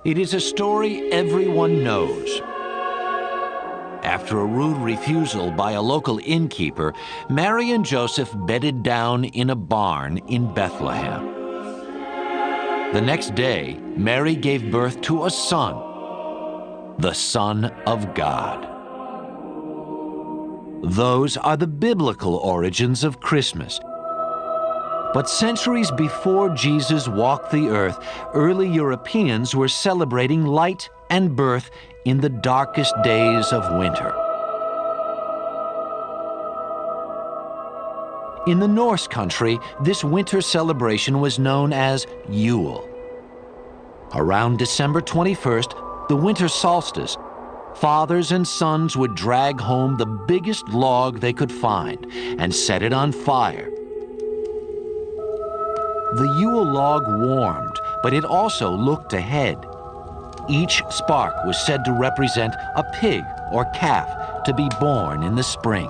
It is a story everyone knows. After a rude refusal by a local innkeeper, Mary and Joseph bedded down in a barn in Bethlehem. The next day, Mary gave birth to a son, the Son of God. Those are the biblical origins of Christmas. But centuries before Jesus walked the earth, early Europeans were celebrating light and birth in the darkest days of winter. In the Norse country, this winter celebration was known as Yule. Around December 21st, the winter solstice, fathers and sons would drag home the biggest log they could find and set it on fire. The Yule log warmed, but it also looked ahead. Each spark was said to represent a pig or calf to be born in the spring.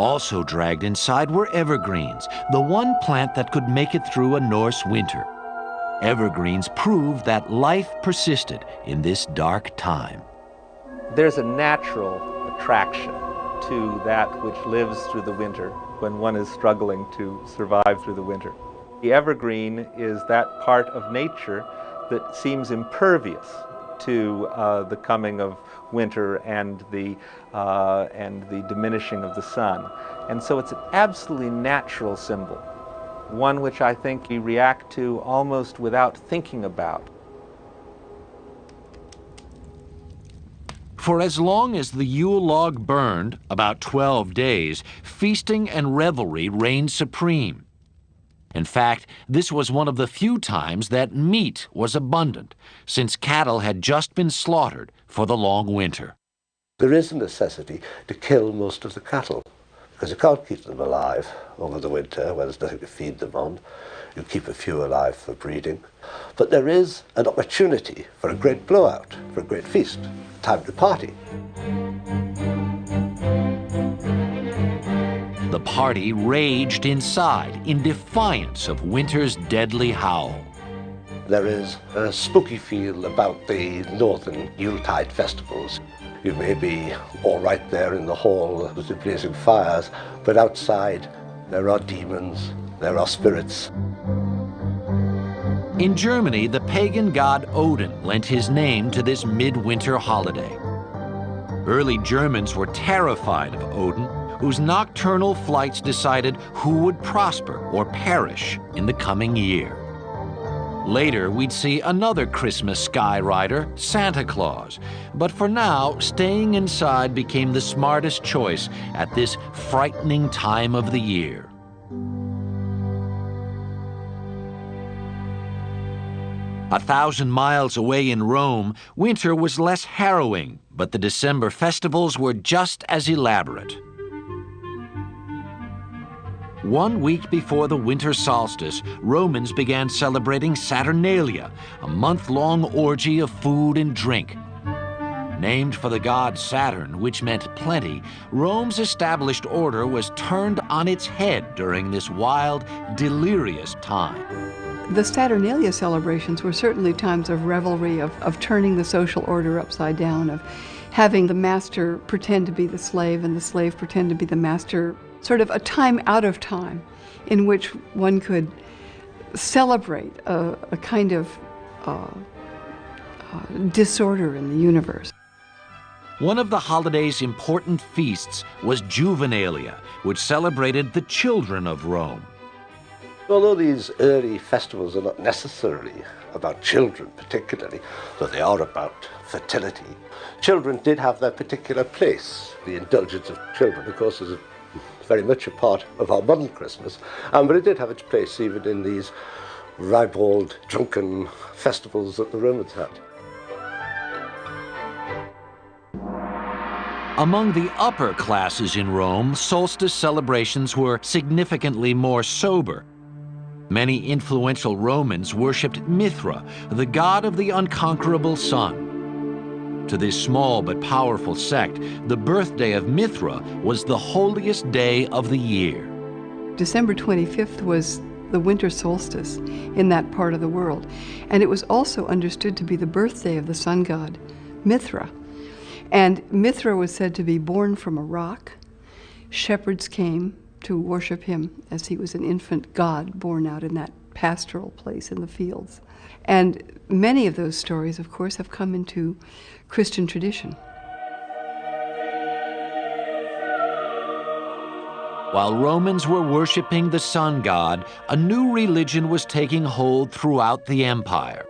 Also dragged inside were evergreens, the one plant that could make it through a Norse winter. Evergreens proved that life persisted in this dark time. There's a natural attraction to that which lives through the winter when one is struggling to survive through the winter. The evergreen is that part of nature that seems impervious to the coming of winter and the diminishing of the sun. And so it's an absolutely natural symbol, one which I think we react to almost without thinking about. For as long as the Yule log burned, about 12 days, feasting and revelry reigned supreme. In fact, this was one of the few times that meat was abundant, since cattle had just been slaughtered for the long winter. There is a necessity to kill most of the cattle, because you can't keep them alive over the winter when there's nothing to feed them on. You keep a few alive for breeding. But there is an opportunity for a great blowout, for a great feast, time to party. The party raged inside in defiance of winter's deadly howl. There is a spooky feel about the northern Yuletide festivals. You may be all right there in the hall with the blazing fires, but outside there are demons, there are spirits. In Germany, the pagan god Odin lent his name to this midwinter holiday. Early Germans were terrified of Odin, whose nocturnal flights decided who would prosper or perish in the coming year. Later, we'd see another Christmas sky rider, Santa Claus. But for now, staying inside became the smartest choice at this frightening time of the year. A 1,000 miles away in Rome, winter was less harrowing, but the December festivals were just as elaborate. 1 week before the winter solstice, Romans began celebrating Saturnalia, a month-long orgy of food and drink. Named for the god Saturn, which meant plenty, Rome's established order was turned on its head during this wild, delirious time. The Saturnalia celebrations were certainly times of revelry, of turning the social order upside down, of having the master pretend to be the slave and the slave pretend to be the master. Sort of a time out of time in which one could celebrate a kind of disorder in the universe. One of the holiday's important feasts was Juvenalia, which celebrated the children of Rome. Although these early festivals are not necessarily about children particularly, but they are about fertility, children did have their particular place. The indulgence of children, of course, is very much a part of our modern Christmas, but it did have its place even in these ribald, drunken festivals that the Romans had. Among the upper classes in Rome, solstice celebrations were significantly more sober. Many influential Romans worshipped Mithra, the god of the unconquerable sun. To this small but powerful sect, the birthday of Mithra was the holiest day of the year. December 25th was the winter solstice in that part of the world. And it was also understood to be the birthday of the sun god, Mithra. And Mithra was said to be born from a rock. Shepherds came to worship him as he was an infant god born out in that pastoral place in the fields. And many of those stories, of course, have come into Christian tradition. While Romans were worshiping the sun god, a new religion was taking hold throughout the empire.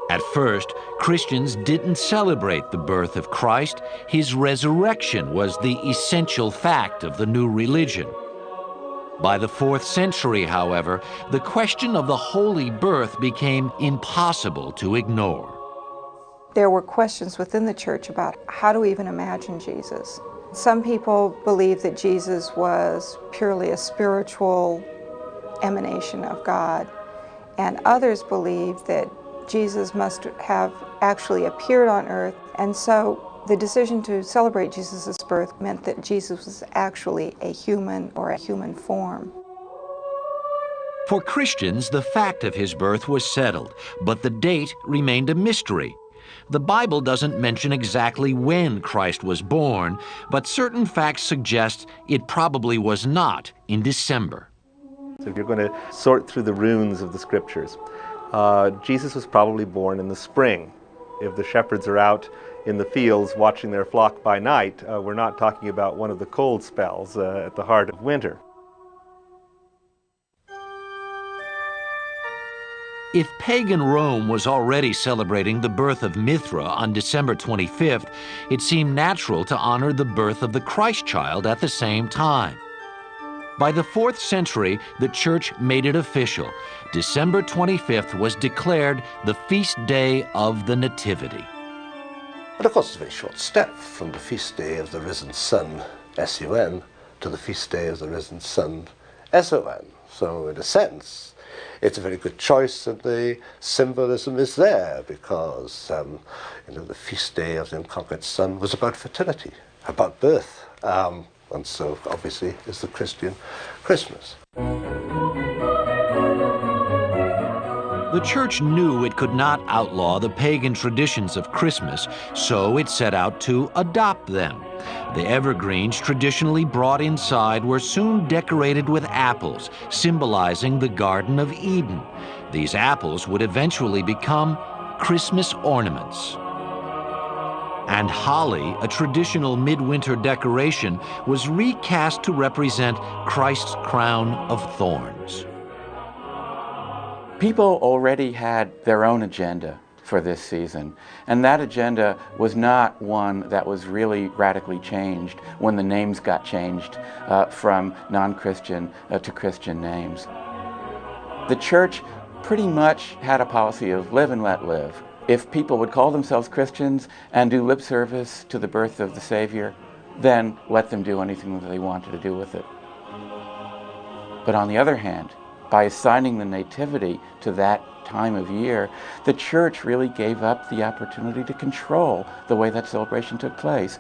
At first, Christians didn't celebrate the birth of Christ. His resurrection was the essential fact of the new religion. By the 4th century, however, the question of the holy birth became impossible to ignore. There were questions within the church about how to even imagine Jesus. Some people believed that Jesus was purely a spiritual emanation of God, and others believed that Jesus must have actually appeared on earth. And so the decision to celebrate Jesus' birth meant that Jesus was actually a human or a human form. For Christians, the fact of his birth was settled, but the date remained a mystery. The Bible doesn't mention exactly when Christ was born, but certain facts suggest it probably was not in December. So if you're going to sort through the runes of the scriptures, Jesus was probably born in the spring. If the shepherds are out in the fields watching their flock by night, we're not talking about one of the cold spells at the heart of winter. If pagan Rome was already celebrating the birth of Mithra on December 25th, it seemed natural to honor the birth of the Christ child at the same time. By the 4th century, the Church made it official. December 25th was declared the feast day of the Nativity. But of course it's a very short step from the feast day of the risen sun, S-U-N, to the feast day of the risen sun, S-O-N. So in a sense, it's a very good choice, and the symbolism is there because the feast day of the unconquered sun was about fertility, about birth, and so obviously is the Christian Christmas. The Church knew it could not outlaw the pagan traditions of Christmas, so it set out to adopt them. The evergreens traditionally brought inside were soon decorated with apples, symbolizing the Garden of Eden. These apples would eventually become Christmas ornaments. And holly, a traditional midwinter decoration, was recast to represent Christ's crown of thorns. People already had their own agenda for this season, and that agenda was not one that was really radically changed when the names got changed from non-Christian to Christian names. The church pretty much had a policy of live and let live. If people would call themselves Christians and do lip service to the birth of the Savior, then let them do anything that they wanted to do with it. But on the other hand, by assigning the Nativity to that time of year, the Church really gave up the opportunity to control the way that celebration took place.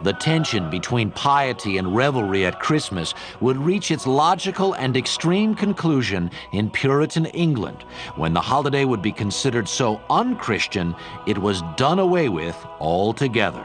The tension between piety and revelry at Christmas would reach its logical and extreme conclusion in Puritan England, when the holiday would be considered so un-Christian it was done away with altogether.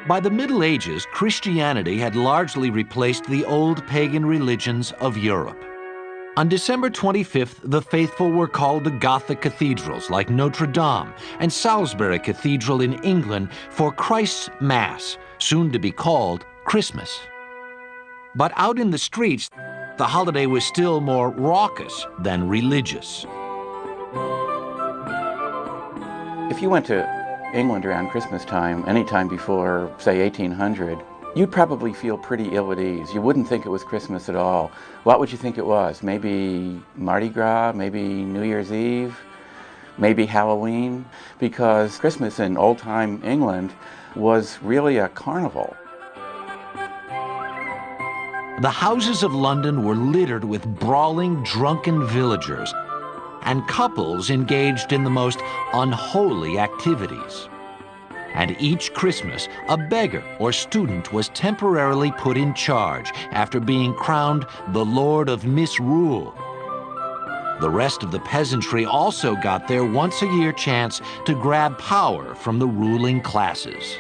By the Middle Ages, Christianity had largely replaced the old pagan religions of Europe. On December 25th, the faithful were called to Gothic cathedrals like Notre Dame and Salisbury Cathedral in England for Christ's Mass, soon to be called Christmas. But out in the streets, the holiday was still more raucous than religious. If you went to England around Christmas time, any time before, say, 1800, you'd probably feel pretty ill at ease. You wouldn't think it was Christmas at all. What would you think it was? Maybe Mardi Gras, maybe New Year's Eve, maybe Halloween? Because Christmas in old-time England was really a carnival. The houses of London were littered with brawling, drunken villagers and couples engaged in the most unholy activities. And each Christmas, a beggar or student was temporarily put in charge after being crowned the Lord of Misrule. The rest of the peasantry also got their once-a-year chance to grab power from the ruling classes.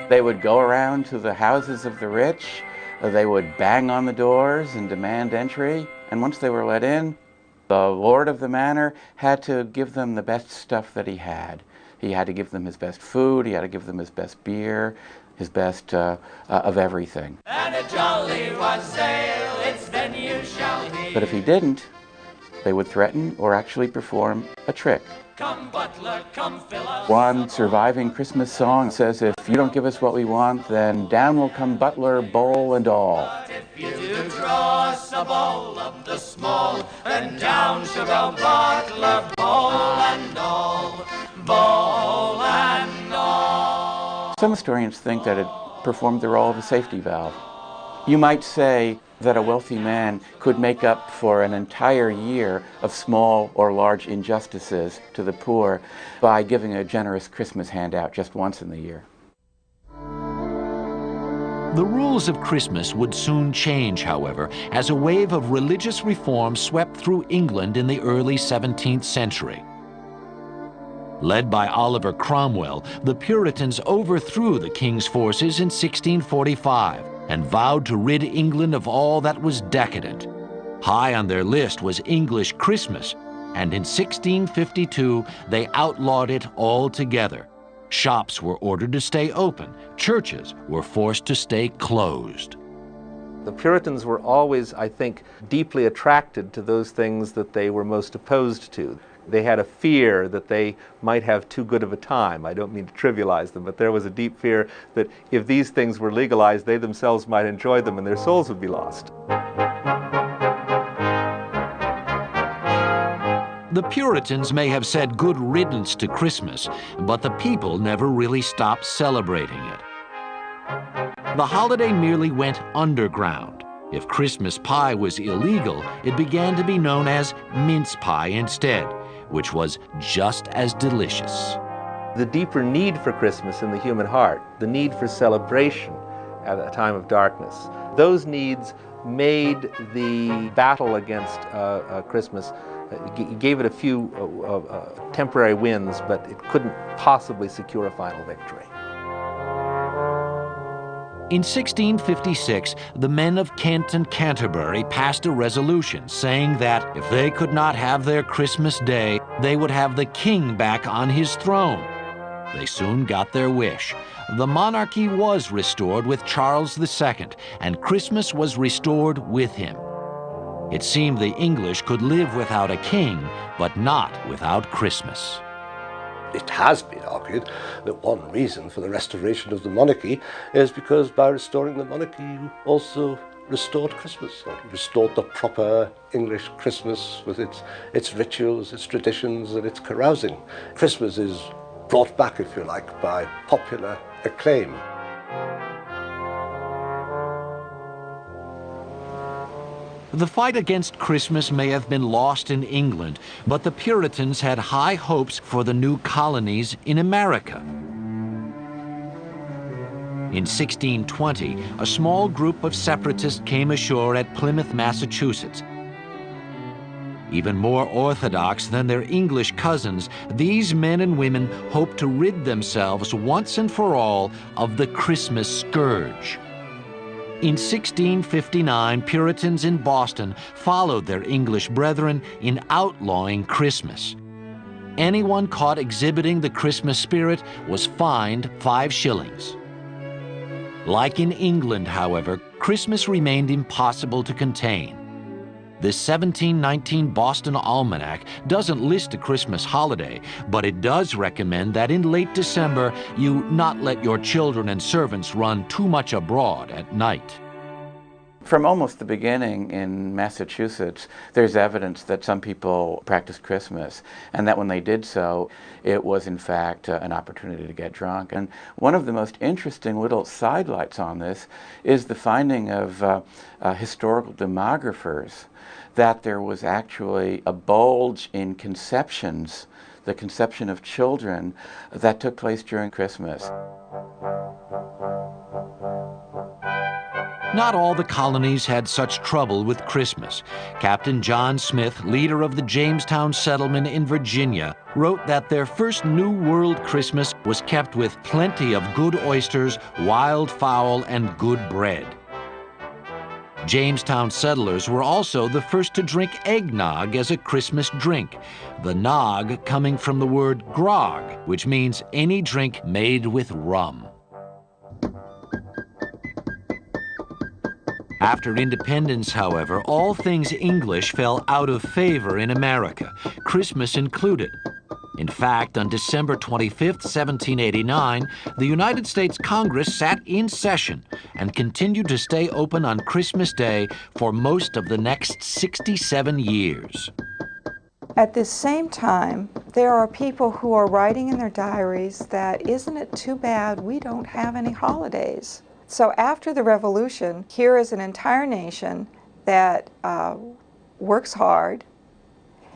They would go around to the houses of the rich, they would bang on the doors and demand entry, and once they were let in, the lord of the manor had to give them the best stuff that he had. He had to give them his best food, he had to give them his best beer, his best of everything. And a jolly wassail, it's then you shall hear. But if he didn't, they would threaten or actually perform a trick. Come butler, come fill us. One surviving Christmas song says, if you don't give us what we want, then down will come butler, bowl and all. But if you do draw us a bowl of the small, then down shall go butler, bowl and all, bowl and all. Some historians think that it performed the role of a safety valve. You might say that a wealthy man could make up for an entire year of small or large injustices to the poor by giving a generous Christmas handout just once in the year. The rules of Christmas would soon change, however, as a wave of religious reform swept through England in the early 17th century. Led by Oliver Cromwell, the Puritans overthrew the king's forces in 1645 and vowed to rid England of all that was decadent. High on their list was English Christmas, and in 1652 they outlawed it altogether. Shops were ordered to stay open, churches were forced to stay closed. The Puritans were always, I think, deeply attracted to those things that they were most opposed to. They had a fear that they might have too good of a time. I don't mean to trivialize them, but there was a deep fear that if these things were legalized, they themselves might enjoy them and their souls would be lost. The Puritans may have said good riddance to Christmas, but the people never really stopped celebrating it. The holiday merely went underground. If Christmas pie was illegal, it began to be known as mince pie instead, which was just as delicious. The deeper need for Christmas in the human heart, the need for celebration at a time of darkness, those needs made the battle against Christmas, gave it a few temporary wins, but it couldn't possibly secure a final victory. In 1656, the men of Kent and Canterbury passed a resolution saying that if they could not have their Christmas day, they would have the king back on his throne. They soon got their wish. The monarchy was restored with Charles II, and Christmas was restored with him. It seemed the English could live without a king, but not without Christmas. It has been argued that one reason for the restoration of the monarchy is because by restoring the monarchy, you also restored Christmas, or restored the proper English Christmas with its rituals, its traditions, and its carousing. Christmas is brought back, if you like, by popular acclaim. The fight against Christmas may have been lost in England, but the Puritans had high hopes for the new colonies in America. In 1620, a small group of separatists came ashore at Plymouth, Massachusetts. Even more orthodox than their English cousins, these men and women hoped to rid themselves once and for all of the Christmas scourge. In 1659, Puritans in Boston followed their English brethren in outlawing Christmas. Anyone caught exhibiting the Christmas spirit was fined 5 shillings. Like in England, however, Christmas remained impossible to contain. The 1719 Boston Almanac doesn't list a Christmas holiday, but it does recommend that in late December you not let your children and servants run too much abroad at night. From almost the beginning in Massachusetts, there's evidence that some people practiced Christmas, and that when they did so, it was in fact an opportunity to get drunk. And one of the most interesting little sidelights on this is the finding of historical demographers that there was actually a bulge in conceptions, the conception of children, that took place during Christmas. Not all the colonies had such trouble with Christmas. Captain John Smith, leader of the Jamestown settlement in Virginia, wrote that their first New World Christmas was kept with plenty of good oysters, wild fowl, and good bread. Jamestown settlers were also the first to drink eggnog as a Christmas drink, the nog coming from the word grog, which means any drink made with rum. After independence, however, all things English fell out of favor in America, Christmas included. In fact, on December 25, 1789, the United States Congress sat in session and continued to stay open on Christmas Day for most of the next 67 years. At this same time, there are people who are writing in their diaries that, isn't it too bad we don't have any holidays? So after the Revolution, here is an entire nation that works hard,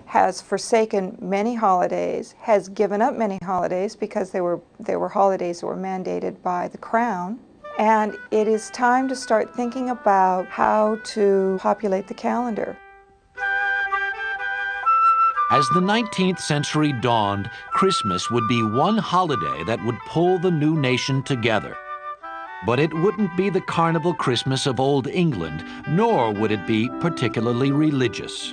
has forsaken many holidays, has given up many holidays because they were holidays that were mandated by the Crown. And it is time to start thinking about how to populate the calendar. As the 19th century dawned, Christmas would be one holiday that would pull the new nation together. But it wouldn't be the carnival Christmas of Old England, nor would it be particularly religious.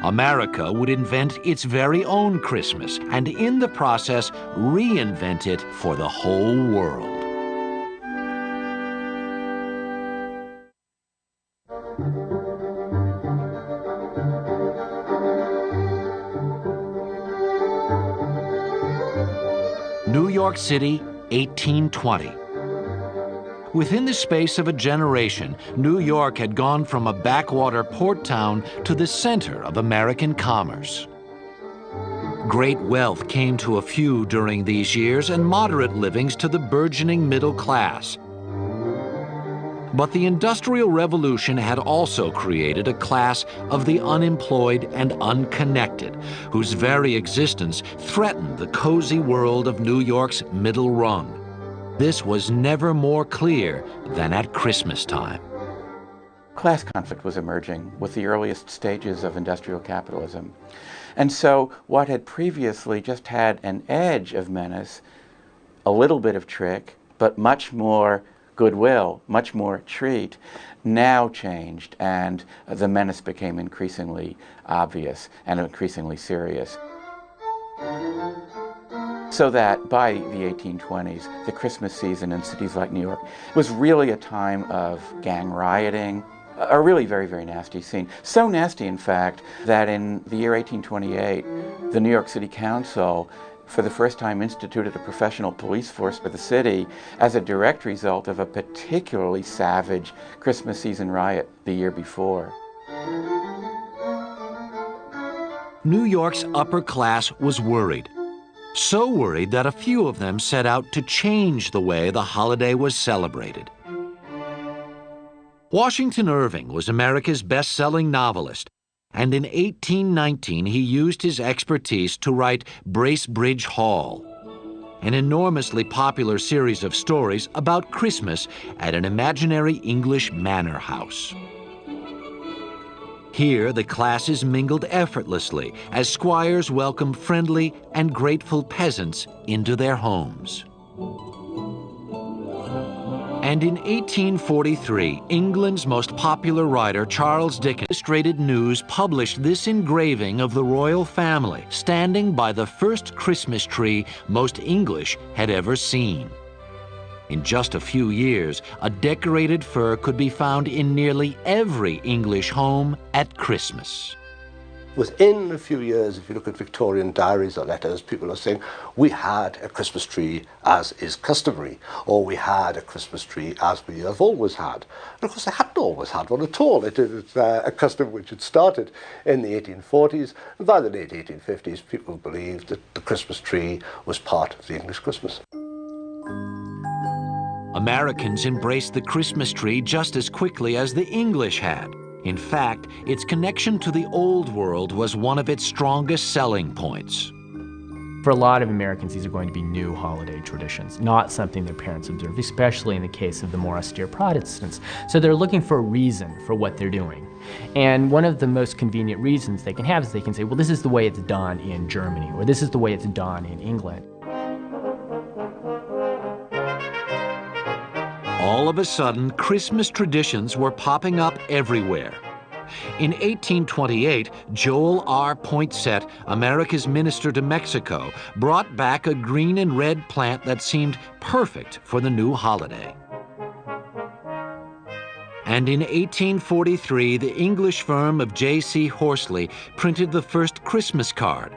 America would invent its very own Christmas, and in the process, reinvent it for the whole world. New York City, 1820. Within the space of a generation, New York had gone from a backwater port town to the center of American commerce. Great wealth came to a few during these years, and moderate livings to the burgeoning middle class. But the Industrial Revolution had also created a class of the unemployed and unconnected, whose very existence threatened the cozy world of New York's middle rung. This was never more clear than at Christmas time. Class conflict was emerging with the earliest stages of industrial capitalism. And so what had previously just had an edge of menace, a little bit of trick, but much more goodwill, much more treat, now changed, and the menace became increasingly obvious and increasingly serious. So that by the 1820s, the Christmas season in cities like New York was really a time of gang rioting, a really very, very nasty scene. So nasty, in fact, that in the year 1828, the New York City Council for the first time instituted a professional police force for the city as a direct result of a particularly savage Christmas season riot the year before. New York's upper class was worried. So worried that a few of them set out to change the way the holiday was celebrated. Washington Irving was America's best-selling novelist, and in 1819 he used his expertise to write Bracebridge Hall, an enormously popular series of stories about Christmas at an imaginary English manor house. Here, the classes mingled effortlessly as squires welcomed friendly and grateful peasants into their homes. And in 1843, England's most popular writer, Charles Dickens, Illustrated News published this engraving of the royal family standing by the first Christmas tree most English had ever seen. In just a few years, a decorated fir could be found in nearly every English home at Christmas. Within a few years, if you look at Victorian diaries or letters, people are saying, we had a Christmas tree as is customary, or we had a Christmas tree as we have always had. And of course, they hadn't always had one at all. It is a custom which had started in the 1840s, and by the late 1850s, people believed that the Christmas tree was part of the English Christmas. Americans embraced the Christmas tree just as quickly as the English had. In fact, its connection to the Old World was one of its strongest selling points. For a lot of Americans, these are going to be new holiday traditions, not something their parents observed, especially in the case of the more austere Protestants. So they're looking for a reason for what they're doing. And one of the most convenient reasons they can have is they can say, well, this is the way it's done in Germany, or this is the way it's done in England. All of a sudden, Christmas traditions were popping up everywhere. In 1828, Joel R. Poinsett, America's minister to Mexico, brought back a green and red plant that seemed perfect for the new holiday. And in 1843, the English firm of J.C. Horsley printed the first Christmas card.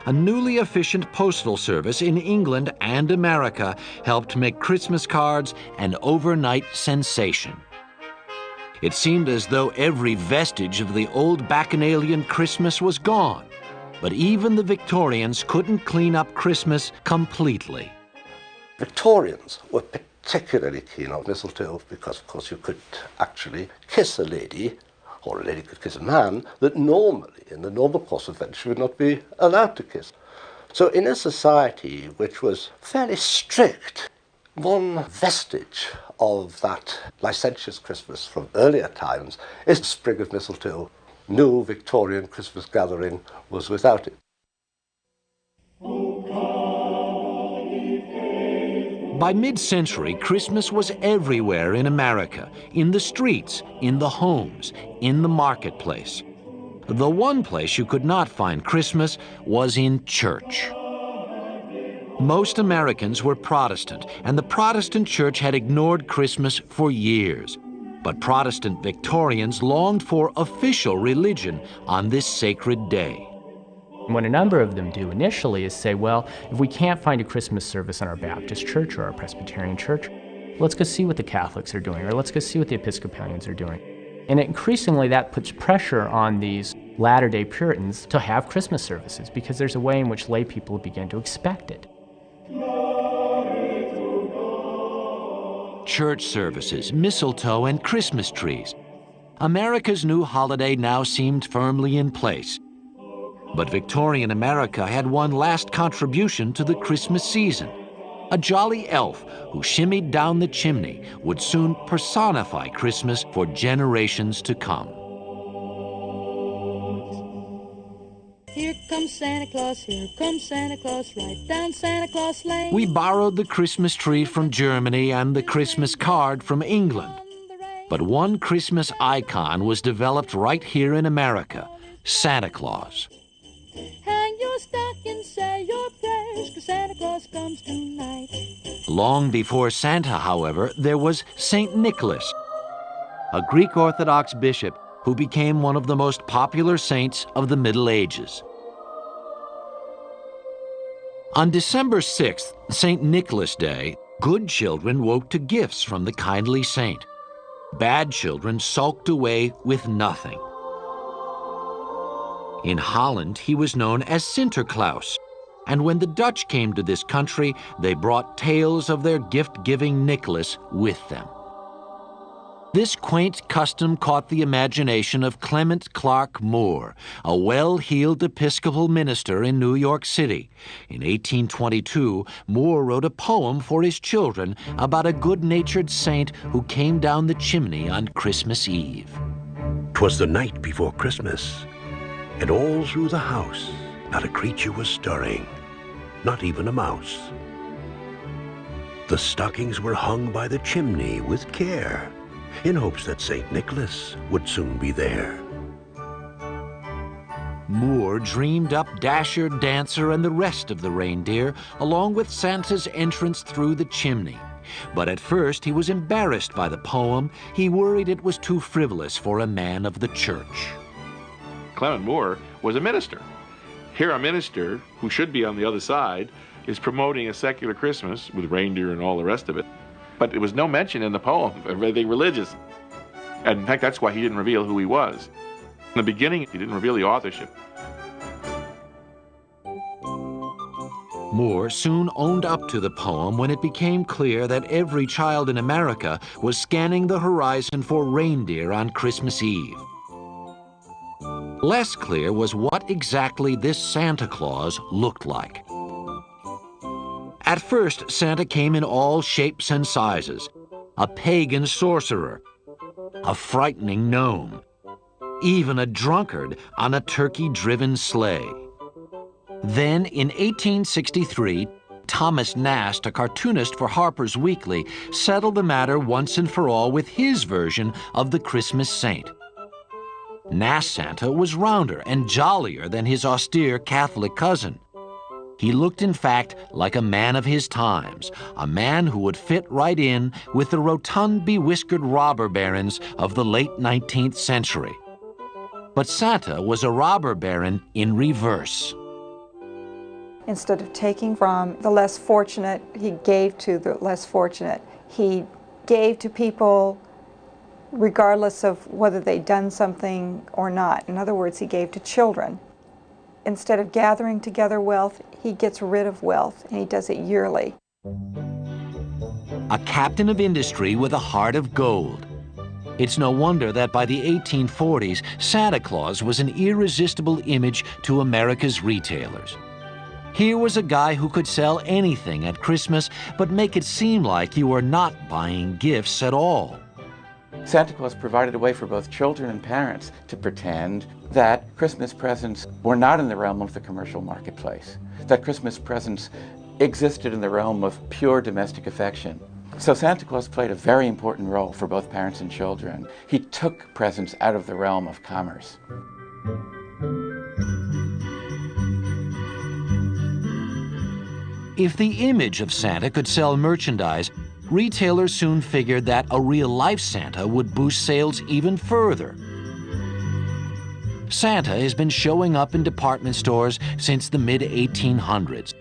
A newly efficient postal service in England and America helped make Christmas cards an overnight sensation. It seemed as though every vestige of the old Bacchanalian Christmas was gone, but even the Victorians couldn't clean up Christmas completely. Victorians were particularly keen on mistletoe because, of course, you could actually kiss a lady, or a lady could kiss a man, that normally, in the normal course of events, she would not be allowed to kiss. So in a society which was fairly strict, one vestige of that licentious Christmas from earlier times is the sprig of mistletoe. No Victorian Christmas gathering was without it. By mid-century, Christmas was everywhere in America, in the streets, in the homes, in the marketplace. The one place you could not find Christmas was in church. Most Americans were Protestant, and the Protestant church had ignored Christmas for years. But Protestant Victorians longed for official religion on this sacred day. What a number of them do initially is say, well, if we can't find a Christmas service in our Baptist church or our Presbyterian church, let's go see what the Catholics are doing, or let's go see what the Episcopalians are doing. And increasingly that puts pressure on these Latter-day Puritans to have Christmas services because there's a way in which lay people begin to expect it. Church services, mistletoe, and Christmas trees. America's new holiday now seemed firmly in place. But Victorian America had one last contribution to the Christmas season. A jolly elf who shimmied down the chimney would soon personify Christmas for generations to come. Here comes Santa Claus, right down Santa Claus Lane. We borrowed the Christmas tree from Germany and the Christmas card from England. But one Christmas icon was developed right here in America, Santa Claus. Hang your stocking, say your prayers, 'cause Santa Claus comes tonight. Long before Santa, however, there was St. Nicholas, a Greek Orthodox bishop who became one of the most popular saints of the Middle Ages. On December 6th, St. Nicholas Day, good children woke to gifts from the kindly saint. Bad children sulked away with nothing. In Holland, he was known as Sinterklaas, and when the Dutch came to this country, they brought tales of their gift-giving Nicholas with them. This quaint custom caught the imagination of Clement Clark Moore, a well-heeled Episcopal minister in New York City. In 1822, Moore wrote a poem for his children about a good-natured saint who came down the chimney on Christmas Eve. 'Twas the night before Christmas, and all through the house not a creature was stirring, not even a mouse. The stockings were hung by the chimney with care, in hopes that St. Nicholas would soon be there. Moore dreamed up Dasher, Dancer, and the rest of the reindeer, along with Santa's entrance through the chimney. But at first he was embarrassed by the poem. He worried it was too frivolous for a man of the church. Clement Moore was a minister. Here, a minister who should be on the other side is promoting a secular Christmas with reindeer and all the rest of it. But there was no mention in the poem of anything religious. And in fact, that's why he didn't reveal who he was. In the beginning, he didn't reveal the authorship. Moore soon owned up to the poem when it became clear that every child in America was scanning the horizon for reindeer on Christmas Eve. Less clear was what exactly this Santa Claus looked like. At first, Santa came in all shapes and sizes: a pagan sorcerer, a frightening gnome, even a drunkard on a turkey-driven sleigh. Then, in 1863, Thomas Nast, a cartoonist for Harper's Weekly, settled the matter once and for all with his version of the Christmas Saint. Nast Santa was rounder and jollier than his austere Catholic cousin. He looked, in fact, like a man of his times, a man who would fit right in with the rotund, bewhiskered robber barons of the late 19th century. But Santa was a robber baron in reverse. Instead of taking from the less fortunate, he gave to the less fortunate. He gave to people regardless of whether they'd done something or not. In other words, he gave to children. Instead of gathering together wealth, he gets rid of wealth, and he does it yearly. A captain of industry with a heart of gold. It's no wonder that by the 1840s, Santa Claus was an irresistible image to America's retailers. Here was a guy who could sell anything at Christmas, but make it seem like you were not buying gifts at all. Santa Claus provided a way for both children and parents to pretend that Christmas presents were not in the realm of the commercial marketplace, that Christmas presents existed in the realm of pure domestic affection. So Santa Claus played a very important role for both parents and children. He took presents out of the realm of commerce. If the image of Santa could sell merchandise, retailers soon figured that a real-life Santa would boost sales even further. Santa has been showing up in department stores since the mid-1800s.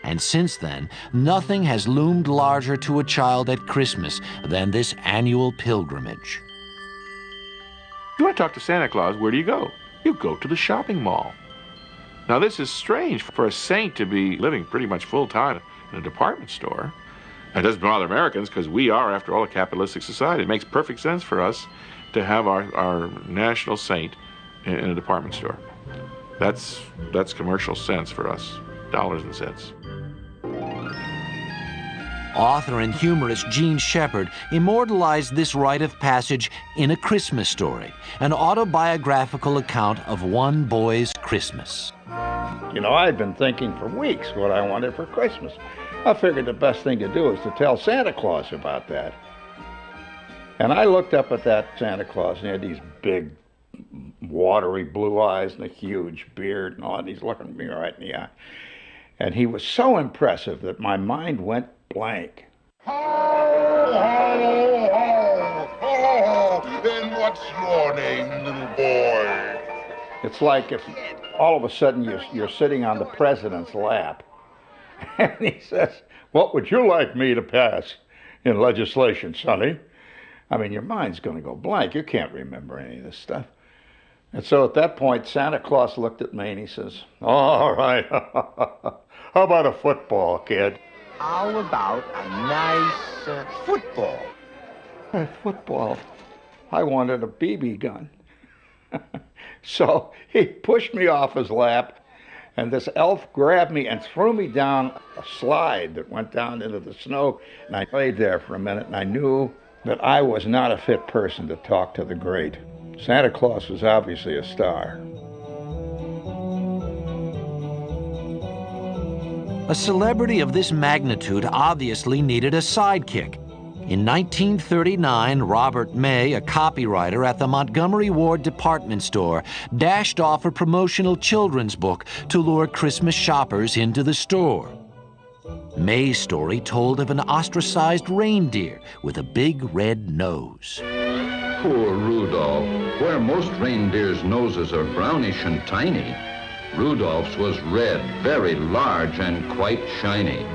And since then, nothing has loomed larger to a child at Christmas than this annual pilgrimage. If you want to talk to Santa Claus, where do you go? You go to the shopping mall. Now, this is strange for a saint to be living pretty much full-time in a department store. It doesn't bother Americans because we are, after all, a capitalistic society. It makes perfect sense for us to have our national saint in a department store. That's commercial sense for us, dollars and cents. Author and humorist Gene Shepard immortalized this rite of passage in A Christmas Story, an autobiographical account of one boy's Christmas. You know, I'd been thinking for weeks what I wanted for Christmas. I figured the best thing to do is to tell Santa Claus about that. And I looked up at that Santa Claus, and he had these big, watery blue eyes and a huge beard and all, and he's looking at me right in the eye. And he was so impressive that my mind went blank. Ho, ho, ho, ho! Then what's your name, little boy? It's like if all of a sudden you're sitting on the president's lap, and he says, "What would you like me to pass in legislation, Sonny?" I mean, your mind's going to go blank. You can't remember any of this stuff. And so at that point, Santa Claus looked at me and he says, "All right, how about a football, kid?" How about a nice football? A football? I wanted a BB gun. So he pushed me off his lap, and this elf grabbed me and threw me down a slide that went down into the snow. And I laid there for a minute, and I knew that I was not a fit person to talk to the great. Santa Claus was obviously a star. A celebrity of this magnitude obviously needed a sidekick. In 1939, Robert May, a copywriter at the Montgomery Ward department store, dashed off a promotional children's book to lure Christmas shoppers into the store. May's story told of an ostracized reindeer with a big red nose. Poor Rudolph. Where most reindeers' noses are brownish and tiny, Rudolph's was red, very large and quite shiny.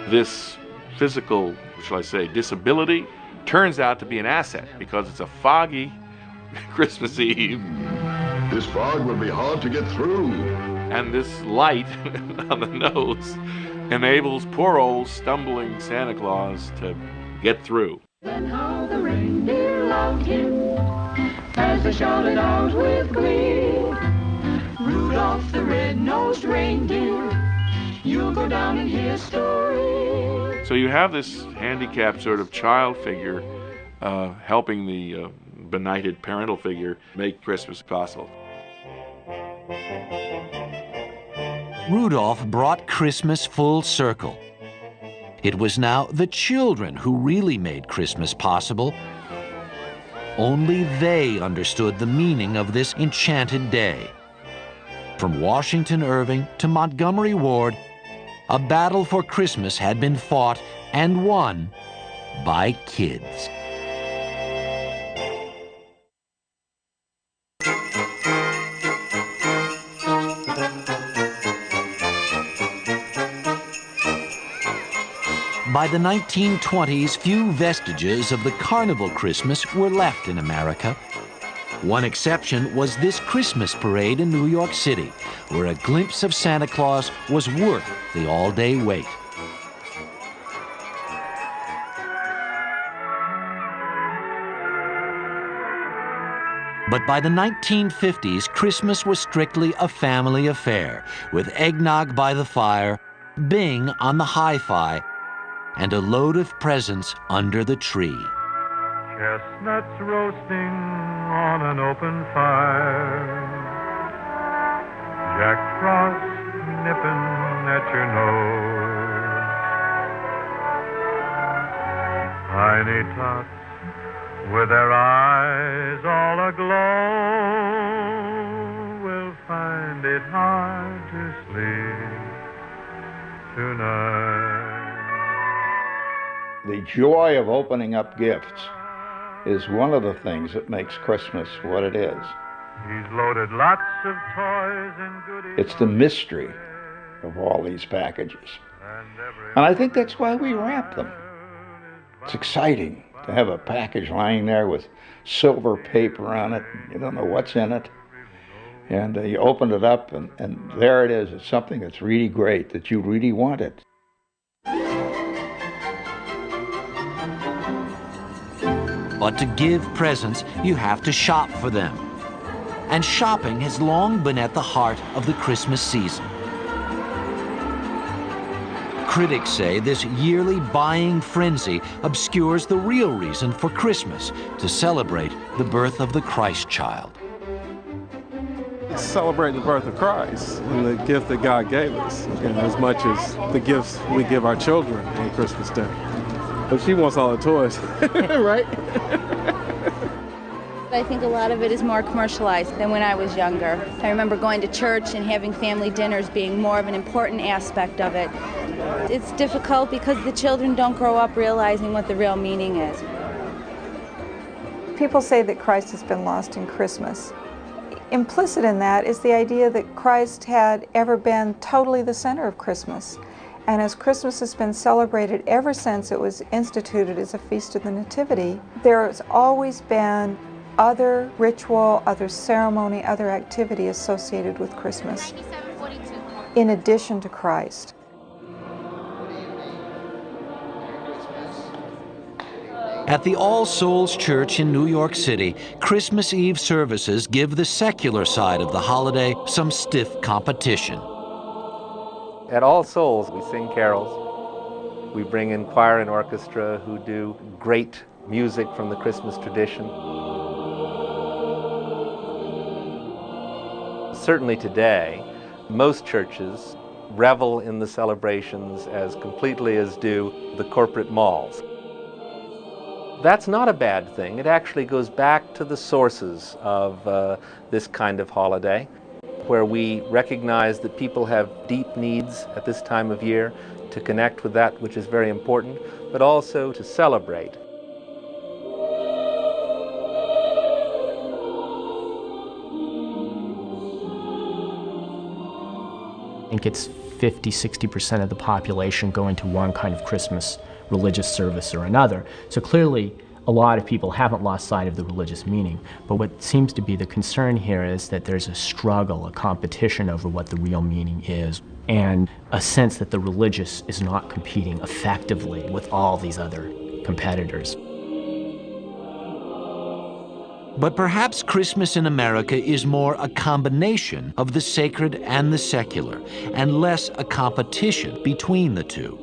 This physical, shall I say, disability turns out to be an asset because it's a foggy Christmas Eve. This fog will be hard to get through. And this light on the nose enables poor old stumbling Santa Claus to get through. And how the reindeer loved him as they shouted out with glee. Rudolph the red-nosed reindeer, you'll go down in history. So you have this handicapped sort of child figure helping the benighted parental figure make Christmas possible. Rudolph brought Christmas full circle. It was now the children who really made Christmas possible. Only they understood the meaning of this enchanted day. From Washington Irving to Montgomery Ward, a battle for Christmas had been fought and won by kids. By the 1920s, few vestiges of the carnival Christmas were left in America. One exception was this Christmas parade in New York City, where a glimpse of Santa Claus was worth the all-day wait. But by the 1950s, Christmas was strictly a family affair, with eggnog by the fire, Bing on the hi-fi, and a load of presents under the tree. Chestnuts roasting on an open fire, Jack Frost nipping at your nose, tiny tots with their eyes all aglow will find it hard to sleep tonight. The joy of opening up gifts is one of the things that makes Christmas what it is. He's loaded lots of toys and goodies. It's the mystery of all these packages. And I think that's why we wrap them. It's exciting to have a package lying there with silver paper on it. You don't know what's in it. And you open it up and there it is. It's something that's really great, that you really wanted. But to give presents, you have to shop for them. And shopping has long been at the heart of the Christmas season. Critics say this yearly buying frenzy obscures the real reason for Christmas, to celebrate the birth of the Christ child. It's celebrating the birth of Christ and the gift that God gave us, as much as the gifts we give our children on Christmas Day. But she wants all the toys, right? I think a lot of it is more commercialized than when I was younger. I remember going to church and having family dinners being more of an important aspect of it. It's difficult because the children don't grow up realizing what the real meaning is. People say that Christ has been lost in Christmas. Implicit in that is the idea that Christ had ever been totally the center of Christmas. And as Christmas has been celebrated ever since it was instituted as a feast of the Nativity, there's always been other ritual, other ceremony, other activity associated with Christmas, in addition to Christ. At the All Souls Church in New York City, Christmas Eve services give the secular side of the holiday some stiff competition. At All Souls, we sing carols. We bring in choir and orchestra who do great music from the Christmas tradition. Certainly today, most churches revel in the celebrations as completely as do the corporate malls. That's not a bad thing. It actually goes back to the sources of this kind of holiday, where we recognize that people have deep needs at this time of year to connect with that which is very important, but also to celebrate. think it's 50–60% of the population going to one kind of Christmas religious service or another. So clearly, a lot of people haven't lost sight of the religious meaning. But what seems to be the concern here is that there's a struggle, a competition over what the real meaning is, and a sense that the religious is not competing effectively with all these other competitors. But perhaps Christmas in America is more a combination of the sacred and the secular, and less a competition between the two.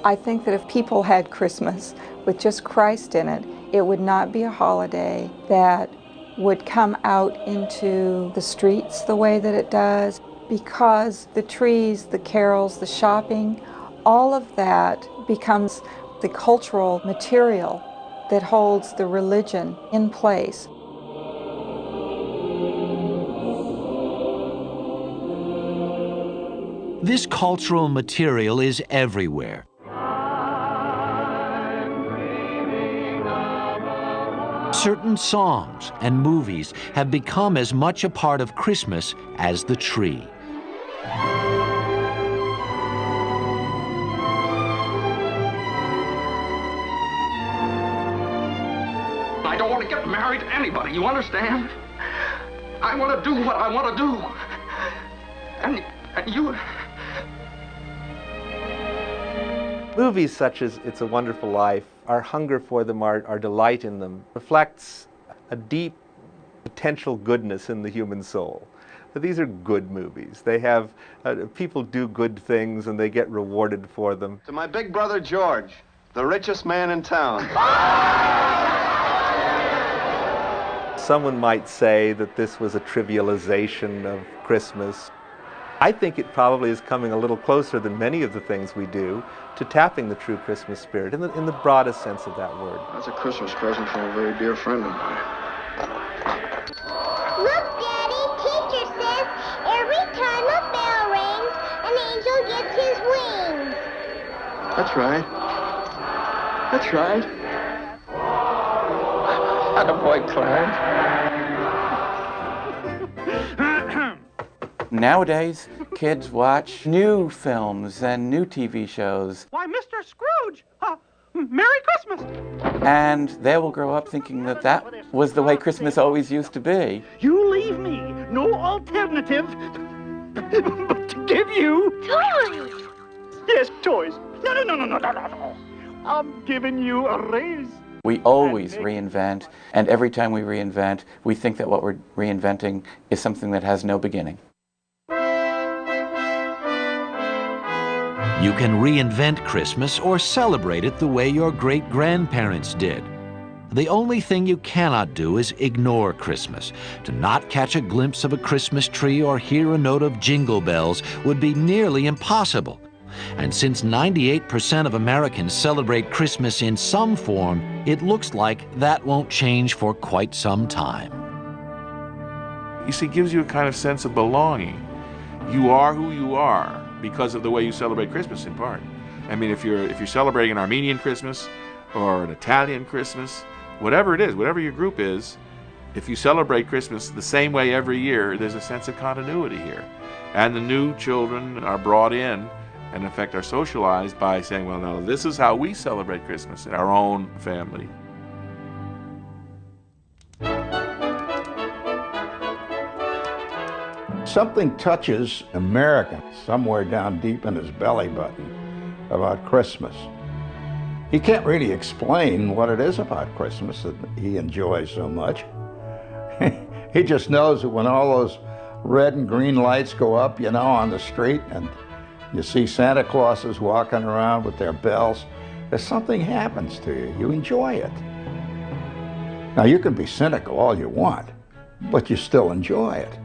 I think that if people had Christmas with just Christ in it, it would not be a holiday that would come out into the streets the way that it does, because the trees, the carols, the shopping, all of that becomes the cultural material that holds the religion in place. This cultural material is everywhere. Certain songs and movies have become as much a part of Christmas as the tree. I don't want to get married to anybody, you understand? I want to do what I want to do. And you... Movies such as It's a Wonderful Life, our hunger for them, our delight in them, reflects a deep potential goodness in the human soul. But these are good movies. They have, people do good things and they get rewarded for them. To my big brother George, the richest man in town. Someone might say that this was a trivialization of Christmas. I think it probably is coming a little closer than many of the things we do to tapping the true Christmas spirit in the broadest sense of that word. That's a Christmas present from a very dear friend of mine. Look, Daddy, teacher says every time a bell rings, an angel gets his wings. That's right. That's right. Attaboy, Clarence. Nowadays, kids watch new films and new TV shows. Why, Mr. Scrooge! Merry Christmas! And they will grow up thinking that that was the way Christmas always used to be. You leave me no alternative but to give you... Toys! Yes, toys. No. I'm giving you a raise. We always reinvent, and every time we reinvent, we think that what we're reinventing is something that has no beginning. You can reinvent Christmas or celebrate it the way your great-grandparents did. The only thing you cannot do is ignore Christmas. To not catch a glimpse of a Christmas tree or hear a note of jingle bells would be nearly impossible. And since 98% of Americans celebrate Christmas in some form, it looks like that won't change for quite some time. You see, it gives you a kind of sense of belonging. You are who you are because of the way you celebrate Christmas, in part. I mean, if you're celebrating an Armenian Christmas or an Italian Christmas, whatever it is, whatever your group is, if you celebrate Christmas the same way every year, there's a sense of continuity here. And the new children are brought in and in fact are socialized by saying, well, no, this is how we celebrate Christmas in our own family. Something touches American somewhere down deep in his belly button about Christmas. He can't really explain what it is about Christmas that he enjoys so much. He just knows that when all those red and green lights go up, you know, on the street, and you see Santa Clauses walking around with their bells, there's something happens to you. You enjoy it. Now, you can be cynical all you want, but you still enjoy it.